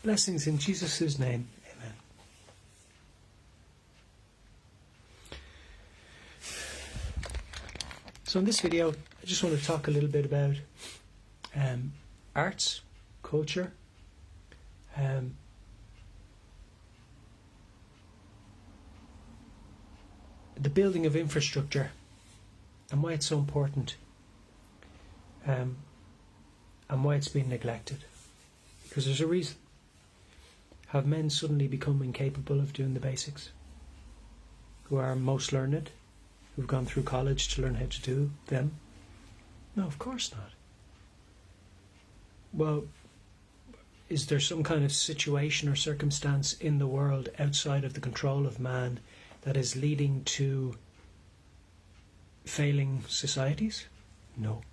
Blessings in Jesus' name. Amen. So in this video, I just want to talk a little bit about arts, culture, the building of infrastructure, and why it's so important, and why it's been neglected. Because there's a reason. Have men suddenly become incapable of doing the basics? Who are most learned? Who've gone through college to learn how to do them? No, of course not. Well, is there some kind of situation or circumstance in the world outside of the control of man that is leading to failing societies? No.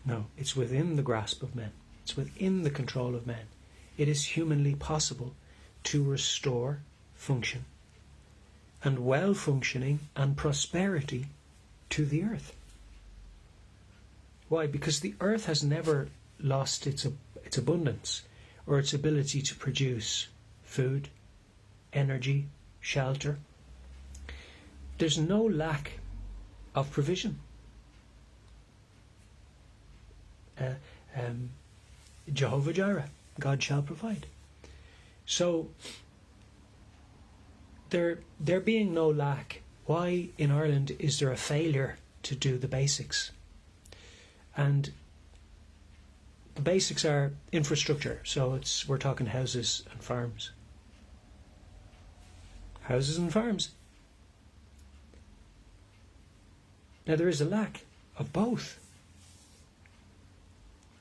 No, it's within the grasp of men. It's within the control of men. It is humanly possible to restore function and well-functioning and prosperity to the earth. Why? Because the earth has never lost its abundance or its ability to produce food, energy, shelter. There's no lack of provision. Jehovah Jireh, God shall provide. So there being no lack, why in Ireland is there a failure to do the basics? And the basics are infrastructure. So we're talking houses and farms. Houses and farms. Now there is a lack of both.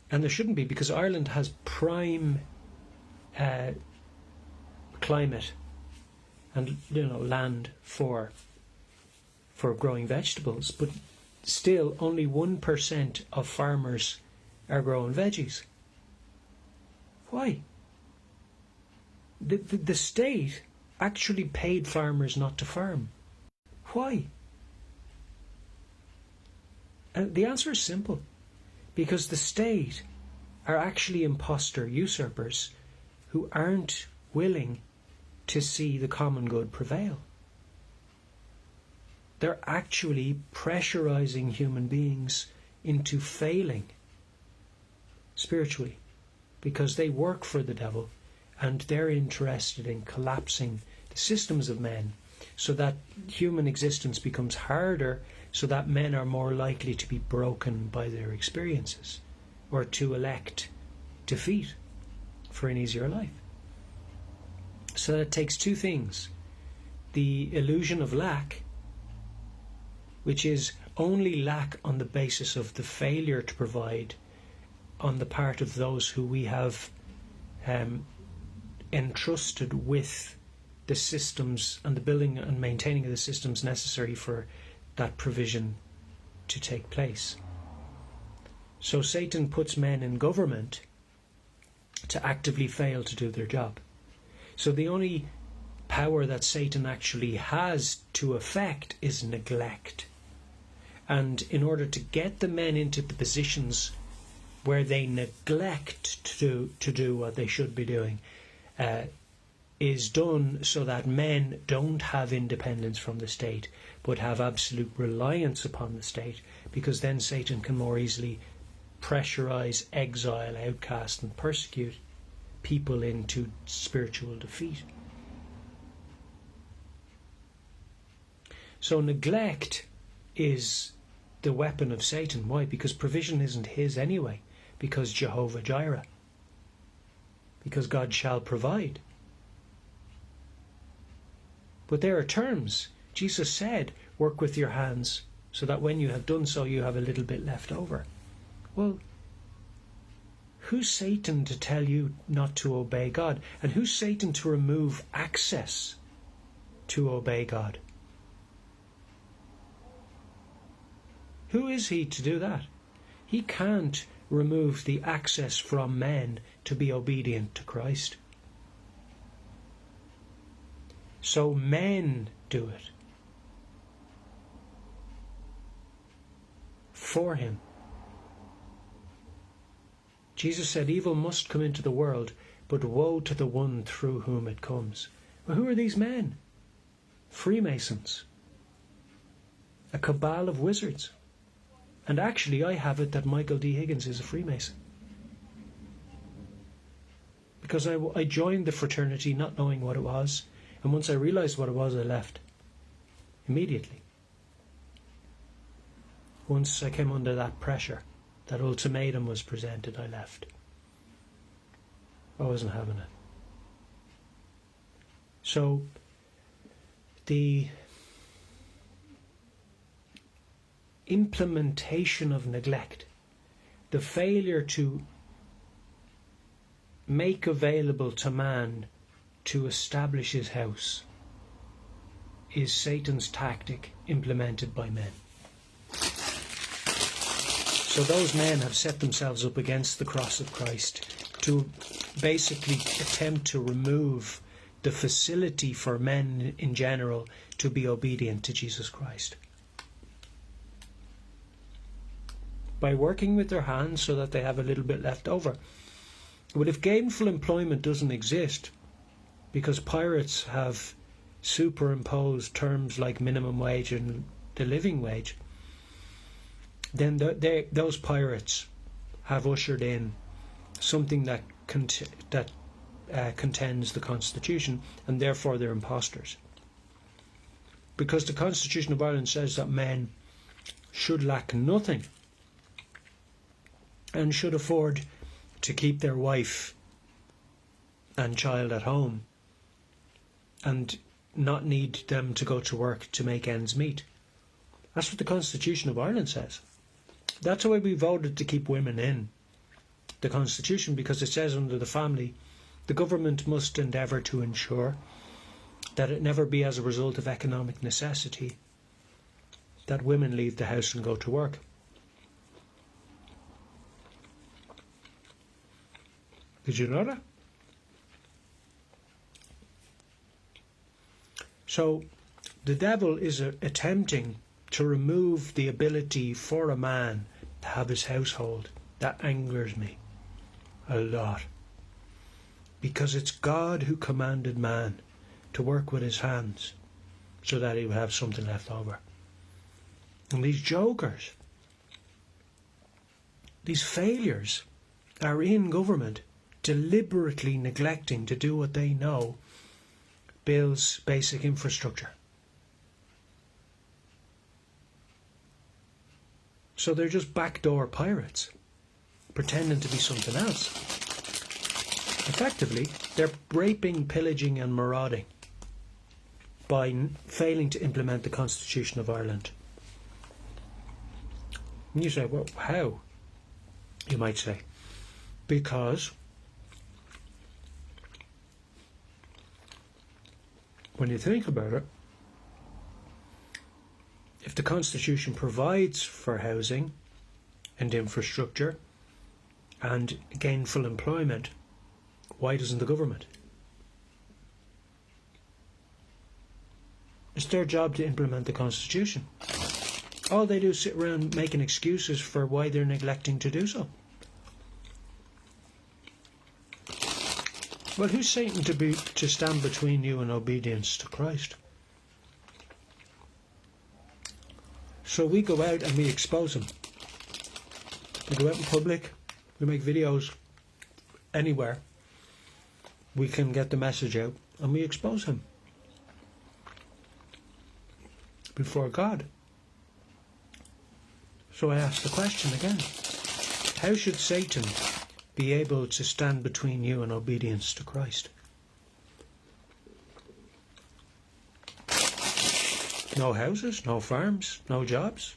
And there shouldn't be, because Ireland has prime climate and land for growing vegetables, but still only 1% of farmers are growing veggies. Why? The state actually paid farmers not to farm. Why? And the answer is simple. Because the state are actually imposter usurpers who aren't willing to see the common good prevail. They're actually pressurizing human beings into failing spiritually, because they work for the devil and they're interested in collapsing the systems of men so that human existence becomes harder, so that men are more likely to be broken by their experiences or to elect defeat for an easier life. So that takes two things: the illusion of lack, which is only lack on the basis of the failure to provide on the part of those who we have entrusted with the systems and the building and maintaining of the systems necessary for that provision to take place. So Satan puts men in government to actively fail to do their job. So the only power that Satan actually has to affect is neglect. And in order to get the men into the positions where they neglect to do what they should be doing, is done so that men don't have independence from the state, but have absolute reliance upon the state, because then Satan can more easily pressurize, exile, outcast and persecute people into spiritual defeat. So neglect is the weapon of Satan. Why? Because provision isn't his anyway, because Jehovah Jireh, because God shall provide. But there are terms. Jesus said, work with your hands so that when you have done so, you have a little bit left over. Well, who's Satan to tell you not to obey God? And who's Satan to remove access to obey God? Who is he to do that? He can't remove the access from men to be obedient to Christ. So men do it for him. Jesus said evil must come into the world, but woe to the one through whom it comes. Well, who are these men? Freemasons. A cabal of wizards. And actually I have it that Michael D. Higgins is a Freemason. Because I joined the fraternity not knowing what it was, and once I realised what it was, I left. Immediately. Once I came under that pressure, that ultimatum was presented, I left. I wasn't having it. So, the implementation of neglect, the failure to make available to man to establish his house, is Satan's tactic implemented by men. So those men have set themselves up against the cross of Christ to basically attempt to remove the facility for men in general to be obedient to Jesus Christ. By working with their hands so that they have a little bit left over. But if gainful employment doesn't exist, because pirates have superimposed terms like minimum wage and the living wage, then those pirates have ushered in something that contends the Constitution, and therefore they're impostors. Because the Constitution of Ireland says that men should lack nothing and should afford to keep their wife and child at home and not need them to go to work to make ends meet. That's what the Constitution of Ireland says. That's why we voted to keep women in the Constitution, because it says under the family, the government must endeavour to ensure that it never be as a result of economic necessity that women leave the house and go to work. Did you know that? So the devil is attempting to remove the ability for a man to have his household. That angers me a lot. Because it's God who commanded man to work with his hands so that he would have something left over. And these jokers, these failures, are in government deliberately neglecting to do what they know builds basic infrastructure. So they're just backdoor pirates, pretending to be something else. Effectively, they're raping, pillaging and marauding by failing to implement the Constitution of Ireland. And you say, well, how? You might say, because when you think about it, if the Constitution provides for housing and infrastructure and gainful employment, why doesn't the government? It's their job to implement the Constitution. All they do is sit around making excuses for why they're neglecting to do so. Well, who's Satan to stand between you and obedience to Christ? So we go out and we expose him. We go out in public, we make videos anywhere. We can get the message out and we expose him before God. So I ask the question again. How should Satan be able to stand between you and obedience to Christ? No houses, no farms, no jobs.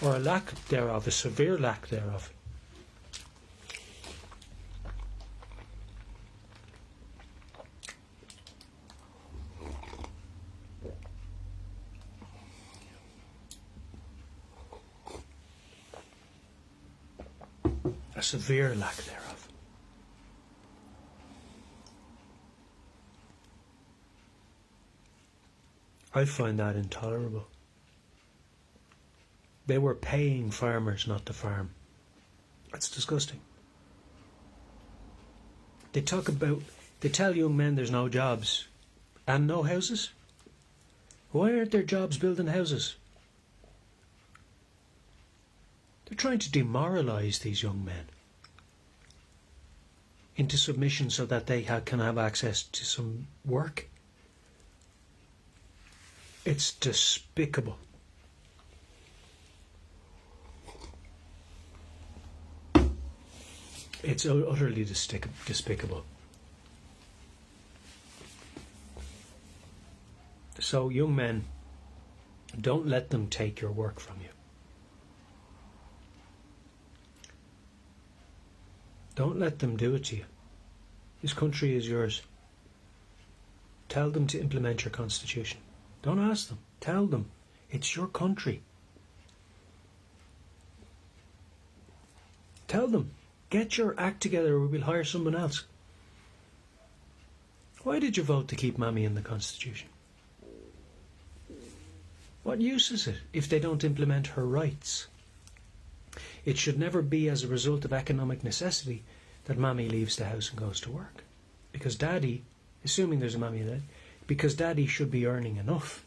Or a lack thereof, a severe lack thereof. A severe lack thereof. I find that intolerable. They were paying farmers not to farm. That's disgusting. They tell young men there's no jobs and no houses. Why aren't there jobs building houses? They're trying to demoralise these young men into submission so that they can have access to some work. It's despicable. It's utterly despicable. So, young men, don't let them take your work from you. Don't let them do it to you. This country is yours. Tell them to implement your constitution. Don't ask them. Tell them. It's your country. Tell them. Get your act together or we'll hire someone else. Why did you vote to keep Mammy in the Constitution? What use is it if they don't implement her rights? It should never be as a result of economic necessity that Mammy leaves the house and goes to work. Because Daddy, assuming there's a Mammy there, because Daddy should be earning enough.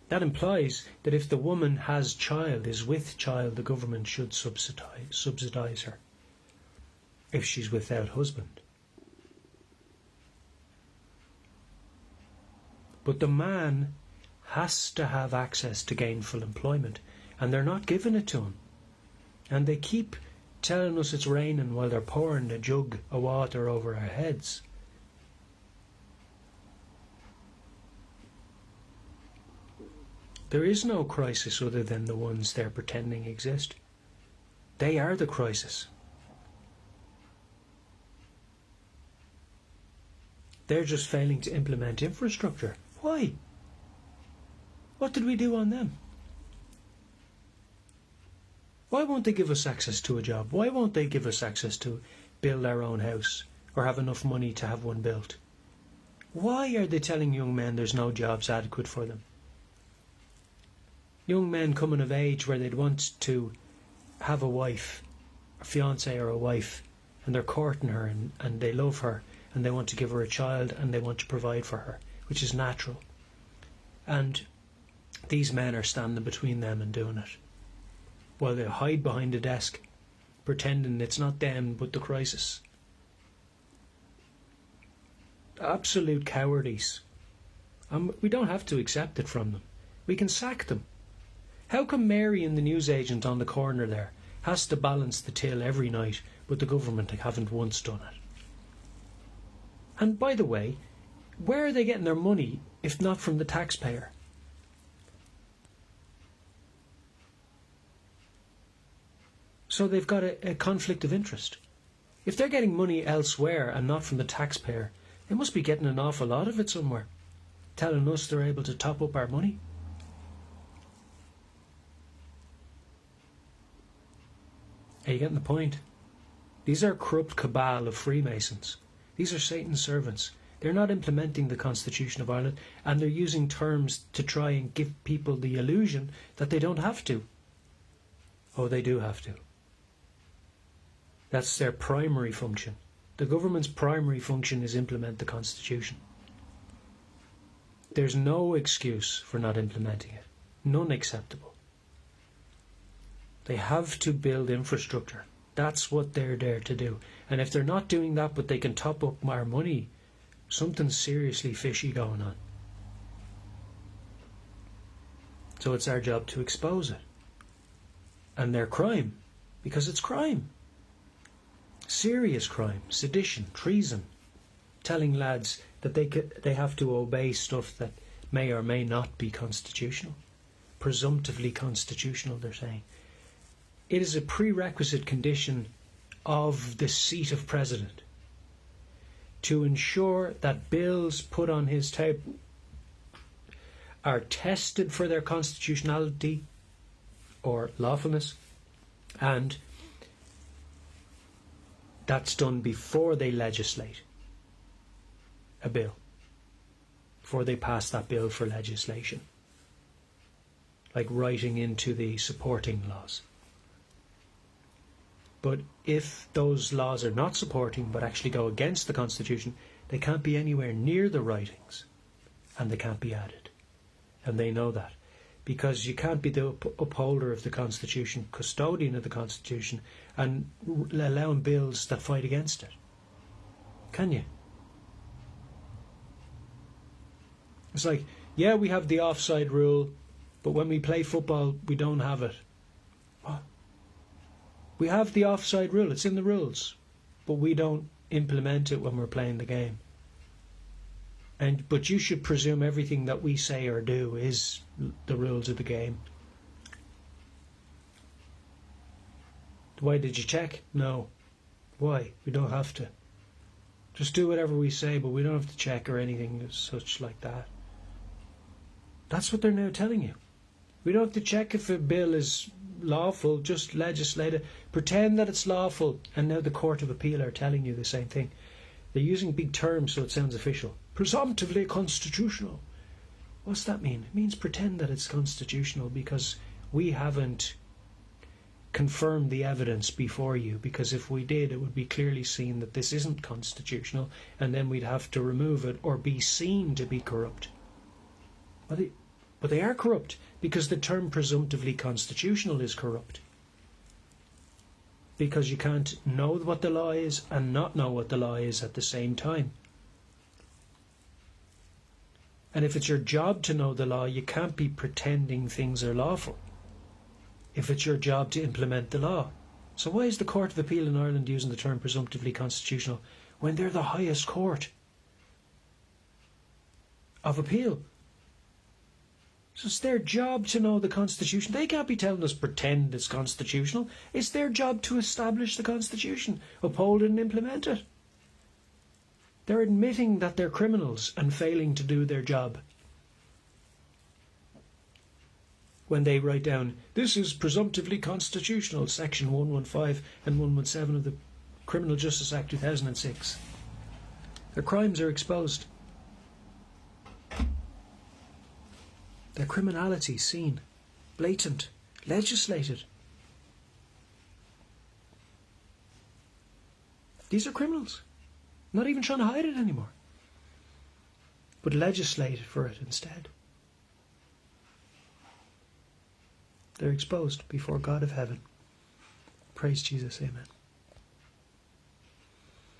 That implies that if the woman has child, is with child, the government should subsidise her if she's without husband. But the man has to have access to gainful employment, and they're not giving it to him. And they keep telling us it's raining while they're pouring a jug of water over our heads. There is no crisis other than the ones they're pretending exist. They are the crisis. They're just failing to implement infrastructure. Why? What did we do on them? Why won't they give us access to a job? Why won't they give us access to build our own house or have enough money to have one built? Why are they telling young men there's no jobs adequate for them? Young men coming of age where they'd want to have a wife, a fiancé or a wife, and they're courting her and they love her and they want to give her a child and they want to provide for her, which is natural. And these men are standing between them and doing it, while they hide behind a desk, pretending it's not them but the crisis. Absolute cowardice. We don't have to accept it from them. We can sack them. How come Mary and the newsagent on the corner there has to balance the till every night, but the government haven't once done it? And by the way, where are they getting their money if not from the taxpayer? So they've got a conflict of interest. If they're getting money elsewhere and not from the taxpayer, they must be getting an awful lot of it somewhere, telling us they're able to top up our money. Are you getting the point? These are a corrupt cabal of Freemasons. These are Satan's servants. They're not implementing the Constitution of Ireland, and they're using terms to try and give people the illusion that they don't have to. Oh, they do have to. That's their primary function. The government's primary function is implement the Constitution. There's no excuse for not implementing it. None acceptable. They have to build infrastructure. That's what they're there to do. And if they're not doing that, but they can top up our money, something's seriously fishy going on. So it's our job to expose it. And their crime, because it's crime. Serious crime, sedition, treason. Telling lads that they have to obey stuff that may or may not be constitutional. Presumptively constitutional, they're saying. It is a prerequisite condition of the seat of president to ensure that bills put on his table are tested for their constitutionality or lawfulness, and that's done before they legislate a bill, before they pass that bill for legislation. like writing into the supporting laws. But if those laws are not supporting but actually go against the Constitution, they can't be anywhere near the writings, and they can't be added. And they know that. Because you can't be the upholder of the Constitution, custodian of the Constitution, and allowing bills that fight against it. Can you? It's like, yeah, we have the offside rule, but when we play football, we don't have it. What? We have the offside rule, it's in the rules, but we don't implement it when we're playing the game. But you should presume everything that we say or do is the rules of the game. Why did you check? No. Why? We don't have to. Just do whatever we say, but we don't have to check or anything as such like that. That's what they're now telling you. We don't have to check if a bill is lawful, just legislate it. Pretend that it's lawful, and now the Court of Appeal are telling you the same thing. They're using big terms so it sounds official. Presumptively constitutional. What's that mean? It means pretend that it's constitutional because we haven't confirmed the evidence before you, because if we did, it would be clearly seen that this isn't constitutional, and then we'd have to remove it or be seen to be corrupt. But they are corrupt because the term presumptively constitutional is corrupt. Because you can't know what the law is and not know what the law is at the same time. And if it's your job to know the law, you can't be pretending things are lawful if it's your job to implement the law. So why is the Court of Appeal in Ireland using the term presumptively constitutional when they're the highest court of appeal? So it's their job to know the Constitution. They can't be telling us pretend it's constitutional. It's their job to establish the Constitution, uphold it and implement it. They're admitting that they're criminals and failing to do their job. When they write down, this is presumptively constitutional, section 115 and 117 of the Criminal Justice Act 2006. Their crimes are exposed. Their criminality seen, blatant, legislated. These are criminals. Not even trying to hide it anymore. But legislate for it instead. They're exposed before God of heaven. Praise Jesus, amen.